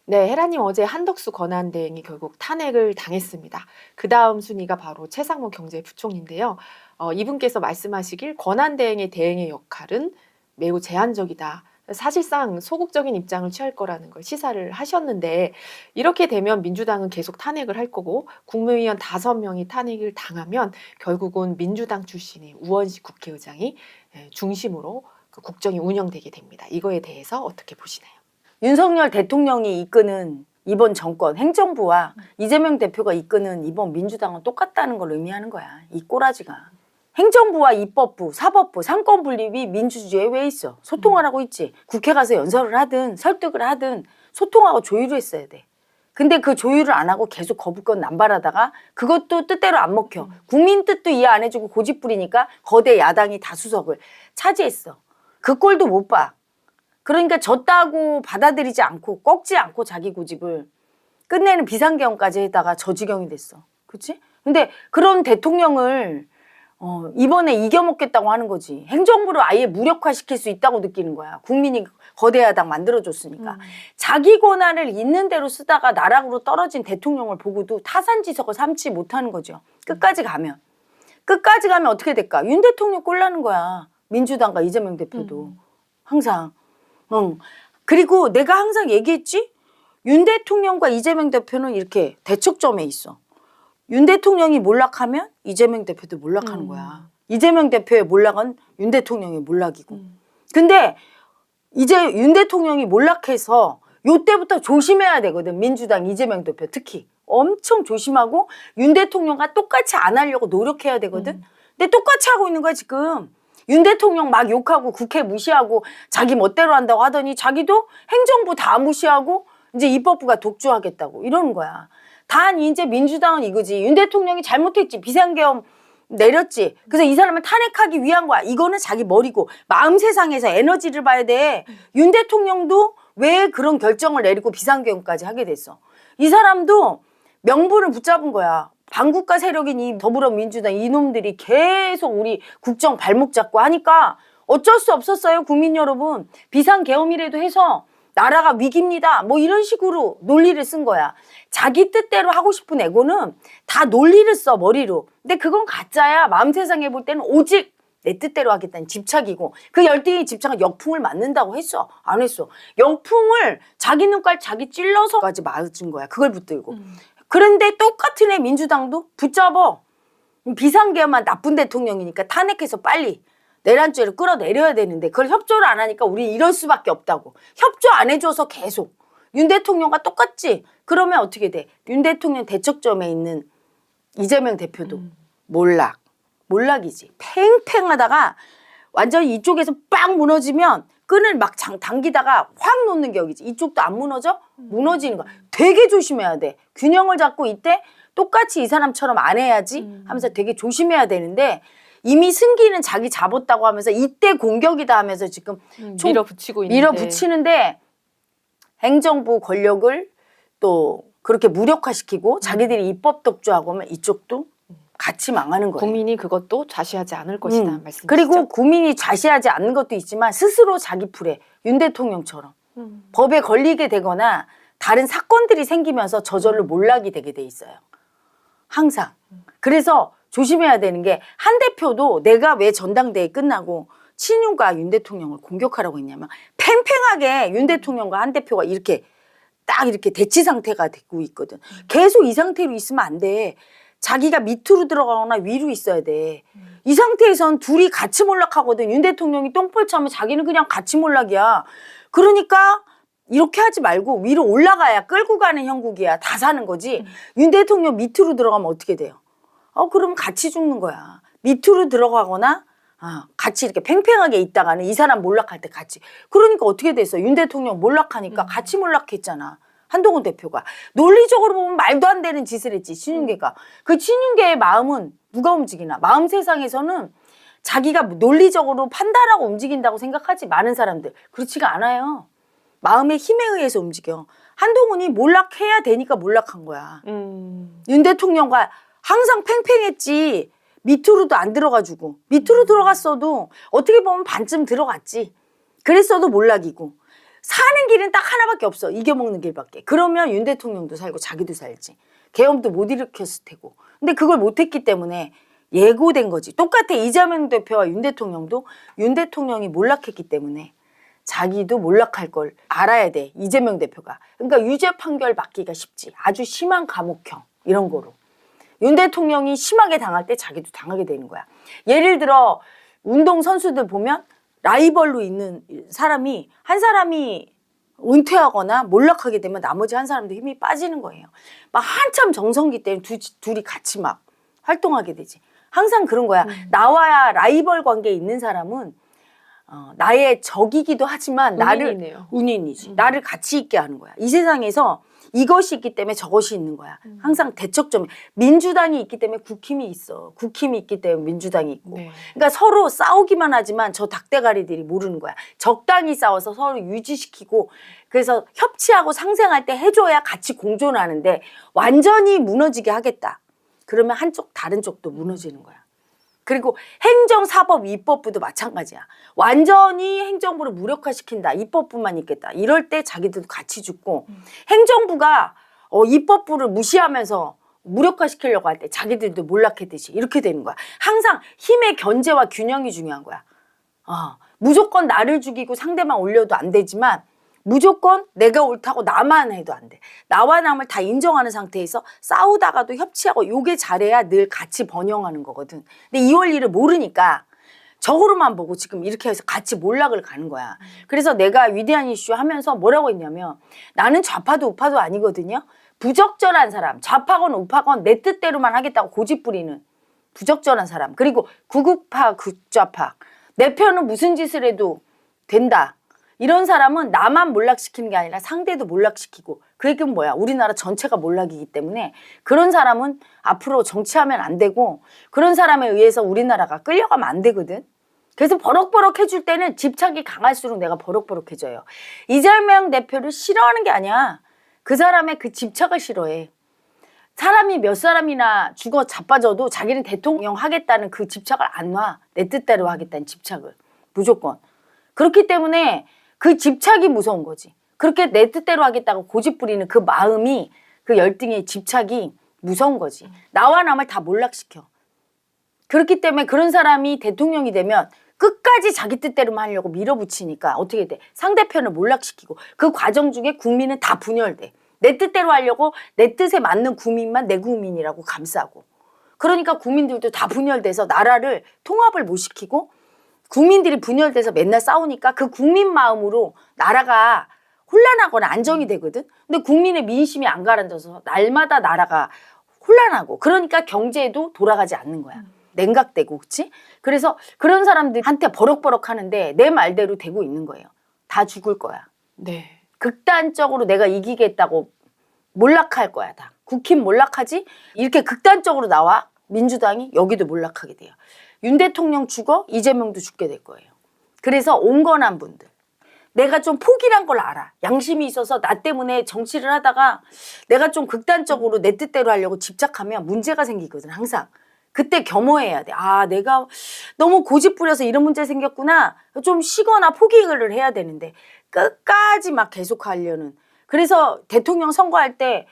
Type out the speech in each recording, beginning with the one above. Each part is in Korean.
네, 헤라님 어제 한덕수 권한대행이 결국 탄핵을 당했습니다. 그 다음 순위가 바로 최상무 경제부총리인데요. 이분께서 말씀하시길 권한대행의 대행의 역할은 매우 제한적이다. 사실상 소극적인 입장을 취할 거라는 걸 시사를 하셨는데 이렇게 되면 민주당은 계속 탄핵을 할 거고 국무위원 5명이 탄핵을 당하면 결국은 민주당 출신의 우원식 국회의장이 중심으로 그 국정이 운영되게 됩니다. 이거에 대해서 어떻게 보시나요? 윤석열 대통령이 이끄는 이번 정권 행정부와 이재명 대표가 이끄는 이번 민주당은 똑같다는 걸 의미하는 거야. 이 꼬라지가. 행정부와 입법부, 사법부, 상권 분립이 민주주의에 왜 있어? 소통을 하고 있지. 국회 가서 연설을 하든 설득을 하든 소통하고 조율을 했어야 돼. 근데 그 조율을 안 하고 계속 거부권 남발하다가 그것도 뜻대로 안 먹혀. 국민 뜻도 이해 안 해주고 고집 부리니까 거대 야당이 다수석을 차지했어. 그 꼴도 못 봐. 그러니까 졌다고 받아들이지 않고 꺾지 않고 자기 고집을 끝내는 비상계엄까지 했다가 저 지경이 됐어. 그치? 근데 그런 대통령을 이번에 이겨먹겠다고 하는 거지. 행정부를 아예 무력화시킬 수 있다고 느끼는 거야. 국민이 거대 야당 만들어줬으니까. 자기 권한을 있는 대로 쓰다가 나락으로 떨어진 대통령을 보고도 타산지석을 삼지 못하는 거죠. 끝까지 가면. 끝까지 가면 어떻게 될까? 윤 대통령 꼴나는 거야. 민주당과 이재명 대표도. 항상. 그리고 내가 항상 얘기했지? 윤 대통령과 이재명 대표는 이렇게 대척점에 있어. 윤 대통령이 몰락하면 이재명 대표도 몰락하는 거야. 이재명 대표의 몰락은 윤 대통령의 몰락이고. 근데 이제 윤 대통령이 몰락해서 요때부터 조심해야 되거든. 민주당 이재명 대표 특히. 엄청 조심하고 윤 대통령과 똑같이 안 하려고 노력해야 되거든. 근데 똑같이 하고 있는 거야 지금. 윤 대통령 막 욕하고 국회 무시하고 자기 멋대로 한다고 하더니 자기도 행정부 다 무시하고 이제 입법부가 독주하겠다고 이러는 거야. 단 이제 민주당은 이거지. 윤 대통령이 잘못했지. 비상계엄 내렸지. 그래서 이 사람을 탄핵하기 위한 거야. 이거는 자기 머리고 마음 세상에서 에너지를 봐야 돼. 윤 대통령도 왜 그런 결정을 내리고 비상계엄까지 하게 됐어. 이 사람도 명분을 붙잡은 거야. 반국가 세력인 이 더불어민주당 이놈들이 계속 우리 국정 발목 잡고 하니까 어쩔 수 없었어요. 국민 여러분. 비상계엄이라도 해서 나라가 위기입니다. 뭐 이런 식으로 논리를 쓴 거야. 자기 뜻대로 하고 싶은 애고는 다 논리를 써 머리로. 근데 그건 가짜야. 마음 세상에 볼 때는 오직 내 뜻대로 하겠다는 집착이고 그 열등의 집착은 역풍을 맞는다고 했어? 안 했어. 역풍을 자기 눈깔 자기 찔러서까지 맞은 거야. 그걸 붙들고. 그런데 똑같은 애 민주당도 붙잡어. 비상계엄만 나쁜 대통령이니까 탄핵해서 빨리 내란죄를 끌어내려야 되는데 그걸 협조를 안 하니까 우리 이럴 수밖에 없다고. 협조 안 해줘서 계속. 윤 대통령과 똑같지? 그러면 어떻게 돼? 윤 대통령 대척점에 있는 이재명 대표도 몰락. 몰락이지. 팽팽하다가 완전히 이쪽에서 빵 무너지면 끈을 막 당기다가 확 놓는 격이지. 이쪽도 안 무너져? 무너지는 거야. 되게 조심해야 돼. 균형을 잡고 이때 똑같이 이 사람처럼 안 해야지 하면서 되게 조심해야 되는데 이미 승기는 자기 잡았다고 하면서 이때 공격이다 하면서 지금 밀어붙이고 있는데. 밀어붙이는데 행정부 권력을 또 그렇게 무력화시키고 자기들이 입법 독주하고 하면 이쪽도 같이 망하는 거예요. 국민이 그것도 좌시하지 않을 것이다 말씀이시죠? 그리고 국민이 좌시하지 않는 것도 있지만 스스로 자기 풀에 윤 대통령처럼 법에 걸리게 되거나 다른 사건들이 생기면서 저절로 몰락이 되게 돼 있어요. 항상. 그래서 조심해야 되는 게 한 대표도 내가 왜 전당대회 끝나고 친윤과 윤 대통령을 공격하라고 했냐면 팽팽하게 윤 대통령과 한 대표가 이렇게 딱 이렇게 대치 상태가 되고 있거든. 계속 이 상태로 있으면 안 돼. 자기가 밑으로 들어가거나 위로 있어야 돼. 이 상태에선 둘이 같이 몰락하거든. 윤 대통령이 똥볼 차면 자기는 그냥 같이 몰락이야. 그러니까 이렇게 하지 말고 위로 올라가야 끌고 가는 형국이야. 다 사는 거지. 윤 대통령 밑으로 들어가면 어떻게 돼요? 그러면 같이 죽는 거야. 밑으로 들어가거나 같이 이렇게 팽팽하게 있다가는 이 사람 몰락할 때 같이. 그러니까 어떻게 됐어? 윤 대통령 몰락하니까 같이 몰락했잖아. 한동훈 대표가. 논리적으로 보면 말도 안 되는 짓을 했지, 친윤계가. 그 친윤계의 마음은 누가 움직이나? 마음 세상에서는 자기가 논리적으로 판단하고 움직인다고 생각하지, 많은 사람들. 그렇지가 않아요. 마음의 힘에 의해서 움직여. 한동훈이 몰락해야 되니까 몰락한 거야. 윤 대통령과 항상 팽팽했지. 밑으로도 안 들어가주고. 밑으로 들어갔어도 어떻게 보면 반쯤 들어갔지. 그랬어도 몰락이고. 사는 길은 딱 하나밖에 없어. 이겨먹는 길밖에. 그러면 윤 대통령도 살고 자기도 살지. 계엄도 못 일으켰을 테고. 근데 그걸 못했기 때문에 예고된 거지. 똑같아. 이재명 대표와 윤 대통령도 윤 대통령이 몰락했기 때문에 자기도 몰락할 걸 알아야 돼. 이재명 대표가. 그러니까 유죄 판결 받기가 쉽지. 아주 심한 감옥형 이런 거로. 윤 대통령이 심하게 당할 때 자기도 당하게 되는 거야. 예를 들어 운동 선수들 보면 라이벌로 있는 사람이 한 사람이 은퇴하거나 몰락하게 되면 나머지 한 사람도 힘이 빠지는 거예요. 막 한참 정성기 때문에 둘이 같이 막 활동하게 되지. 항상 그런 거야. 나와야 라이벌 관계에 있는 사람은 나의 적이기도 하지만 운인이네요. 운인이지. 나를 같이 있게 하는 거야. 이 세상에서 이것이 있기 때문에 저것이 있는 거야. 항상 대척점. 민주당이 있기 때문에 국힘이 있어. 국힘이 있기 때문에 민주당이 있고. 네. 그러니까 서로 싸우기만 하지만 저 닭대가리들이 모르는 거야. 적당히 싸워서 서로 유지시키고 그래서 협치하고 상생할 때 해줘야 같이 공존하는데 완전히 무너지게 하겠다. 그러면 한쪽 다른 쪽도 무너지는 거야. 그리고 행정사법 입법부도 마찬가지야. 완전히 행정부를 무력화시킨다. 입법부만 있겠다. 이럴 때 자기들도 같이 죽고 행정부가 입법부를 무시하면서 무력화시키려고 할 때 자기들도 몰락했듯이 이렇게 되는 거야. 항상 힘의 견제와 균형이 중요한 거야. 무조건 나를 죽이고 상대만 올려도 안 되지만 무조건 내가 옳다고 나만 해도 안 돼. 나와 남을 다 인정하는 상태에서 싸우다가도 협치하고 요게 잘해야 늘 같이 번영하는 거거든. 근데 이 원리를 모르니까 적으로만 보고 지금 이렇게 해서 같이 몰락을 가는 거야. 그래서 내가 위대한 이슈 하면서 뭐라고 했냐면 나는 좌파도 우파도 아니거든요. 부적절한 사람, 좌파건 우파건 내 뜻대로만 하겠다고 고집부리는 부적절한 사람. 그리고 구국파, 극좌파. 내 편은 무슨 짓을 해도 된다. 이런 사람은 나만 몰락시키는 게 아니라 상대도 몰락시키고 그 얘기는 뭐야? 우리나라 전체가 몰락이기 때문에 그런 사람은 앞으로 정치하면 안 되고 그런 사람에 의해서 우리나라가 끌려가면 안 되거든. 그래서 버럭버럭 해줄 때는 집착이 강할수록 내가 버럭버럭해져요. 이재명 대표를 싫어하는 게 아니야. 그 사람의 그 집착을 싫어해. 사람이 몇 사람이나 죽어 자빠져도 자기는 대통령 하겠다는 그 집착을 안 놔. 내 뜻대로 하겠다는 집착을. 무조건. 그렇기 때문에 그 집착이 무서운 거지. 그렇게 내 뜻대로 하겠다고 고집 부리는 그 마음이 그 열등의 집착이 무서운 거지. 나와 남을 다 몰락시켜. 그렇기 때문에 그런 사람이 대통령이 되면 끝까지 자기 뜻대로만 하려고 밀어붙이니까 어떻게 돼? 상대편을 몰락시키고 그 과정 중에 국민은 다 분열돼. 내 뜻대로 하려고 내 뜻에 맞는 국민만 내 국민이라고 감싸고. 그러니까 국민들도 다 분열돼서 나라를 통합을 못 시키고 국민들이 분열돼서 맨날 싸우니까 그 국민 마음으로 나라가 혼란하거나 안정이 되거든. 근데 국민의 민심이 안 가라앉아서 날마다 나라가 혼란하고 그러니까 경제도 돌아가지 않는 거야. 냉각되고 그렇지? 그래서 그런 사람들한테 버럭버럭 하는데 내 말대로 되고 있는 거예요. 다 죽을 거야. 네. 극단적으로 내가 이기겠다고 몰락할 거야. 다. 국힘 몰락하지? 이렇게 극단적으로 나와 민주당이 여기도 몰락하게 돼요. 윤 대통령 죽어 이재명도 죽게 될 거예요. 그래서 온건한 분들. 내가 좀 포기란 걸 알아. 양심이 있어서 나 때문에 정치를 하다가 내가 좀 극단적으로 내 뜻대로 하려고 집착하면 문제가 생기거든 항상. 그때 겸허해야 돼. 아 내가 너무 고집 부려서 이런 문제 생겼구나. 좀 쉬거나 포기를 해야 되는데 끝까지 막 계속 하려는. 그래서 대통령 선거할 때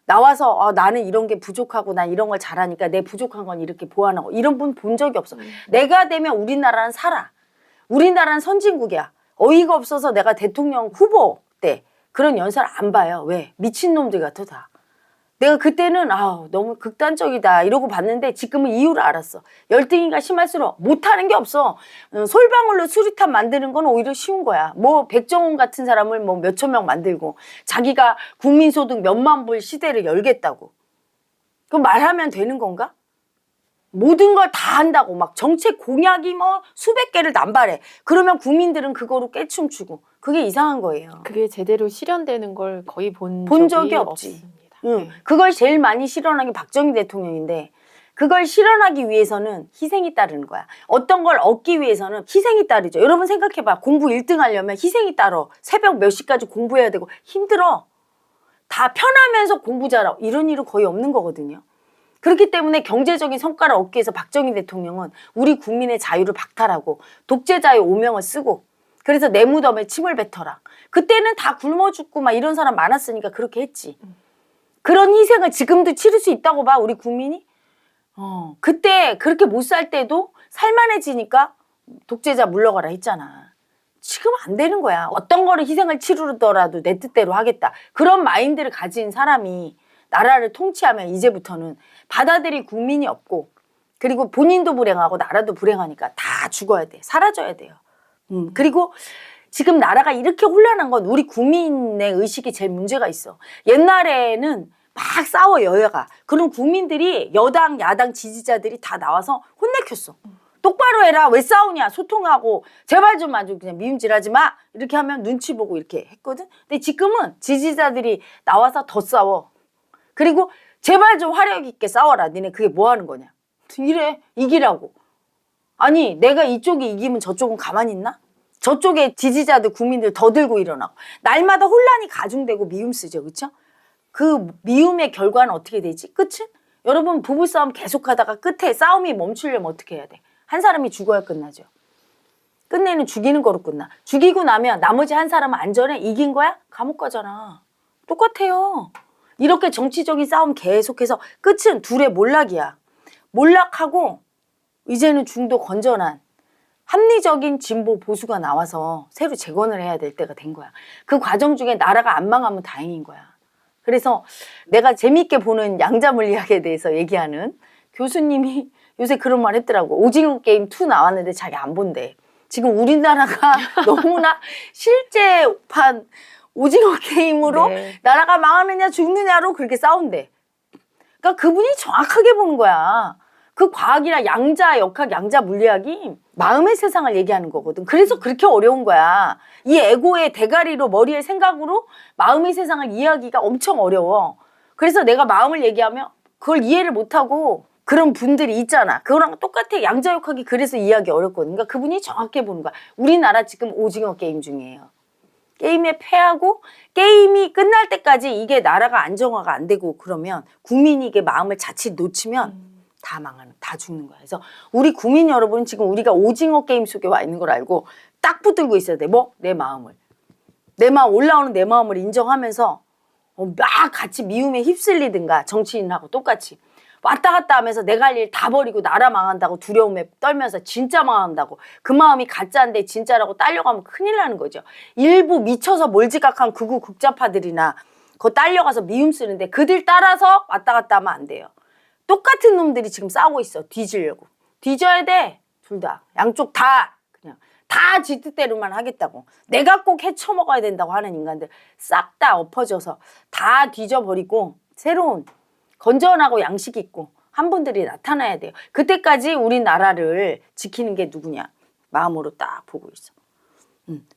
나와서 나는 이런 게 부족하고 난 이런 걸 잘하니까 내 부족한 건 이렇게 보완하고 이런 분 본 적이 없어. 내가 되면 우리나라는 살아. 우리나라는 선진국이야. 어이가 없어서 내가 대통령 후보 때 그런 연설 안 봐요. 왜? 미친놈들 같아 다. 내가 그때는 너무 극단적이다 이러고 봤는데 지금은 이유를 알았어. 열등이가 심할수록 못하는 게 없어. 솔방울로 수리탄 만드는 건 오히려 쉬운 거야. 뭐 백정원 같은 사람을 뭐 몇천 명 만들고 자기가 국민소득 몇만 불 시대를 열겠다고. 그럼 말하면 되는 건가? 모든 걸 다 한다고 막 정책 공약이 뭐 수백 개를 남발해. 그러면 국민들은 그거로 깨춤추고 그게 이상한 거예요. 그게 제대로 실현되는 걸 거의 본 적이 없지. 없습니다. 응. 그걸 제일 많이 실현한 게 박정희 대통령인데 그걸 실현하기 위해서는 희생이 따르는 거야. 어떤 걸 얻기 위해서는 희생이 따르죠. 여러분 생각해봐. 공부 1등 하려면 희생이 따라. 새벽 몇 시까지 공부해야 되고 힘들어. 다 편하면서 공부 잘하고 이런 일은 거의 없는 거거든요. 그렇기 때문에 경제적인 성과를 얻기 위해서 박정희 대통령은 우리 국민의 자유를 박탈하고 독재자의 오명을 쓰고 그래서 내 무덤에 침을 뱉어라. 그때는 다 굶어 죽고 막 이런 사람 많았으니까 그렇게 했지. 그런 희생을 지금도 치를 수 있다고 봐, 우리 국민이? 그때 그렇게 못 살 때도 살만해지니까 독재자 물러가라 했잖아. 지금 안 되는 거야. 어떤 거를 희생을 치르더라도 내 뜻대로 하겠다. 그런 마인드를 가진 사람이 나라를 통치하면 이제부터는 받아들일 국민이 없고, 그리고 본인도 불행하고 나라도 불행하니까 다 죽어야 돼. 사라져야 돼요. 그리고 지금 나라가 이렇게 혼란한 건 우리 국민의 의식이 제일 문제가 있어. 옛날에는 막 싸워 여야가. 그럼 국민들이 여당 야당 지지자들이 다 나와서 혼내켰어. 똑바로 해라. 왜 싸우냐. 소통하고 제발 좀 아주 그냥 미움질하지 마. 이렇게 하면 눈치 보고 이렇게 했거든. 근데 지금은 지지자들이 나와서 더 싸워. 그리고 제발 좀 화력 있게 싸워라. 니네 그게 뭐 하는 거냐. 이래. 이기라고. 아니 내가 이쪽이 이기면 저쪽은 가만히 있나? 저쪽에 지지자들 국민들 더 들고 일어나고 날마다 혼란이 가중되고 미움 쓰죠. 그렇죠? 그 미움의 결과는 어떻게 되지? 끝은? 여러분 부부싸움 계속하다가 끝에 싸움이 멈추려면 어떻게 해야 돼? 한 사람이 죽어야 끝나죠. 끝내는 죽이는 거로 끝나. 죽이고 나면 나머지 한 사람은 안전해? 이긴 거야? 감옥 가잖아. 똑같아요. 이렇게 정치적인 싸움 계속해서 끝은 둘의 몰락이야. 몰락하고 이제는 중도 건전한 합리적인 진보 보수가 나와서 새로 재건을 해야 될 때가 된 거야. 그 과정 중에 나라가 안 망하면 다행인 거야. 그래서 내가 재미있게 보는 양자 물리학에 대해서 얘기하는 교수님이 요새 그런 말 했더라고. 오징어 게임 2 나왔는데 자기 안 본대. 지금 우리나라가 너무나 실제판 오징어 게임으로 네. 나라가 망하느냐 죽느냐로 그렇게 싸운대. 그러니까 그분이 정확하게 보는 거야. 그 과학이나 양자 역학, 양자 물리학이 마음의 세상을 얘기하는 거거든. 그래서 그렇게 어려운 거야. 이 에고의 대가리로 머리의 생각으로 마음의 세상을 이해하기가 엄청 어려워. 그래서 내가 마음을 얘기하면 그걸 이해를 못하고 그런 분들이 있잖아. 그거랑 똑같아. 양자 역학이 그래서 이해하기 어렵거든. 그러니까 그분이 정확하게 보는 거야. 우리나라 지금 오징어 게임 중이에요. 게임에 패하고 게임이 끝날 때까지 이게 나라가 안정화가 안 되고 그러면 국민이 이게 마음을 자칫 놓치면 다 망하는, 다 죽는 거야. 그래서 우리 국민 여러분은 지금 우리가 오징어 게임 속에 와 있는 걸 알고 딱 붙들고 있어야 돼. 뭐? 내 마음을. 내 마음, 올라오는 내 마음을 인정하면서 막 같이 미움에 휩쓸리든가 정치인하고 똑같이 왔다 갔다 하면서 내가 할 일 다 버리고 나라 망한다고 두려움에 떨면서 진짜 망한다고 그 마음이 가짜인데 진짜라고 딸려가면 큰일 나는 거죠. 일부 미쳐서 몰지각한 극우 극좌파들이나 그거 딸려가서 미움 쓰는데 그들 따라서 왔다 갔다 하면 안 돼요. 똑같은 놈들이 지금 싸우고 있어. 뒤지려고. 뒤져야 돼. 둘 다. 양쪽 다. 그냥 다 지 뜻대로만 하겠다고. 내가 꼭 헤쳐먹어야 된다고 하는 인간들 싹 다 엎어져서 다 뒤져버리고 새로운 건전하고 양식 있고 한 분들이 나타나야 돼요. 그때까지 우리나라를 지키는 게 누구냐. 마음으로 딱 보고 있어.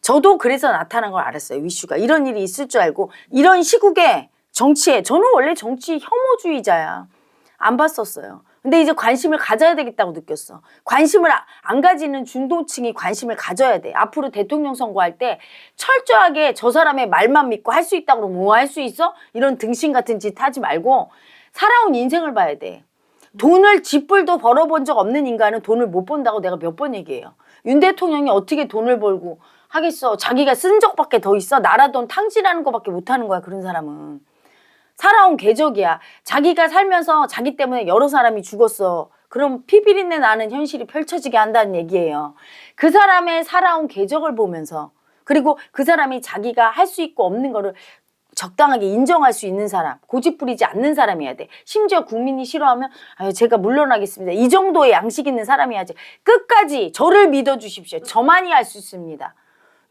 저도 그래서 나타난 걸 알았어요. 위슈가. 이런 일이 있을 줄 알고 이런 시국에 정치에 저는 원래 정치 혐오주의자야. 안 봤었어요. 근데 이제 관심을 가져야 되겠다고 느꼈어. 관심을 안 가지는 중도층이 관심을 가져야 돼. 앞으로 대통령 선거할 때 철저하게 저 사람의 말만 믿고 할 수 있다고 그러면 뭐 할 수 있어? 이런 등신 같은 짓 하지 말고 살아온 인생을 봐야 돼. 돈을 쥐뿔도 벌어본 적 없는 인간은 돈을 못 번다고 내가 몇 번 얘기해요. 윤 대통령이 어떻게 돈을 벌고 하겠어. 자기가 쓴 적밖에 더 있어. 나라 돈 탕진하는 것밖에 못하는 거야. 그런 사람은. 살아온 궤적이야. 자기가 살면서 자기 때문에 여러 사람이 죽었어. 그럼 피비린내 나는 현실이 펼쳐지게 한다는 얘기예요. 그 사람의 살아온 궤적을 보면서 그리고 그 사람이 자기가 할 수 있고 없는 거를 적당하게 인정할 수 있는 사람, 고집 부리지 않는 사람이어야 돼. 심지어 국민이 싫어하면 아유 제가 물러나겠습니다. 이 정도의 양식 있는 사람이야지. 끝까지 저를 믿어주십시오. 저만이 할 수 있습니다.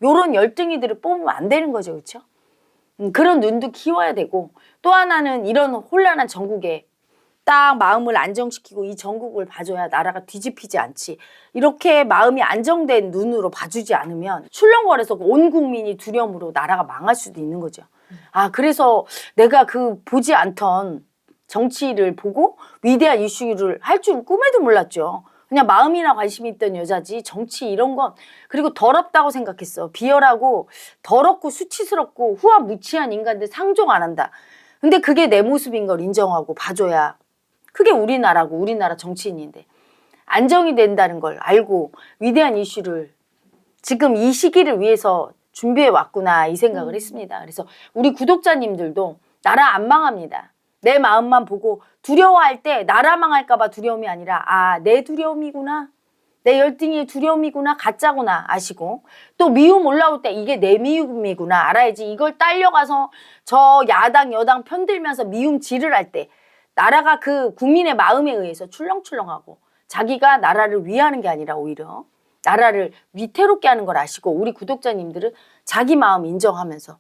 요런 열등이들을 뽑으면 안 되는 거죠. 그렇죠? 그런 눈도 키워야 되고 또 하나는 이런 혼란한 전국에 딱 마음을 안정시키고 이 전국을 봐줘야 나라가 뒤집히지 않지. 이렇게 마음이 안정된 눈으로 봐주지 않으면 출렁거려서 온 국민이 두려움으로 나라가 망할 수도 있는 거죠. 아 그래서 내가 그 보지 않던 정치를 보고 위대한 이슈를 할 줄은 꿈에도 몰랐죠. 그냥 마음이나 관심이 있던 여자지 정치 이런 건 그리고 더럽다고 생각했어. 비열하고 더럽고 수치스럽고 후화무치한 인간들 상종 안 한다. 근데 그게 내 모습인 걸 인정하고 봐줘야 그게 우리나라고 우리나라 정치인인데 안정이 된다는 걸 알고 위대한 이슈를 지금 이 시기를 위해서 준비해 왔구나 이 생각을 했습니다. 그래서 우리 구독자님들도 나라 안 망합니다. 내 마음만 보고 두려워할 때 나라 망할까 봐 두려움이 아니라 아, 내 두려움이구나. 내 열등의 두려움이구나. 가짜구나 아시고 또 미움 올라올 때 이게 내 미움이구나 알아야지. 이걸 딸려가서 저 야당 여당 편들면서 미움 질을 할 때 나라가 그 국민의 마음에 의해서 출렁출렁하고 자기가 나라를 위하는 게 아니라 오히려 나라를 위태롭게 하는 걸 아시고 우리 구독자님들은 자기 마음 인정하면서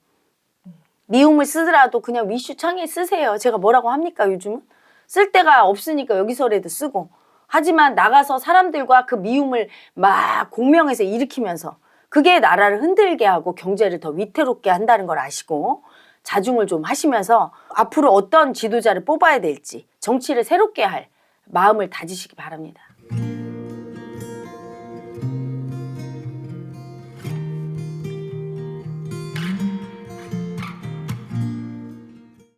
미움을 쓰더라도 그냥 위슈 창에 쓰세요. 제가 뭐라고 합니까 요즘은? 쓸 데가 없으니까 여기서라도 쓰고 하지만 나가서 사람들과 그 미움을 막 공명해서 일으키면서 그게 나라를 흔들게 하고 경제를 더 위태롭게 한다는 걸 아시고 자중을 좀 하시면서 앞으로 어떤 지도자를 뽑아야 될지 정치를 새롭게 할 마음을 다지시기 바랍니다.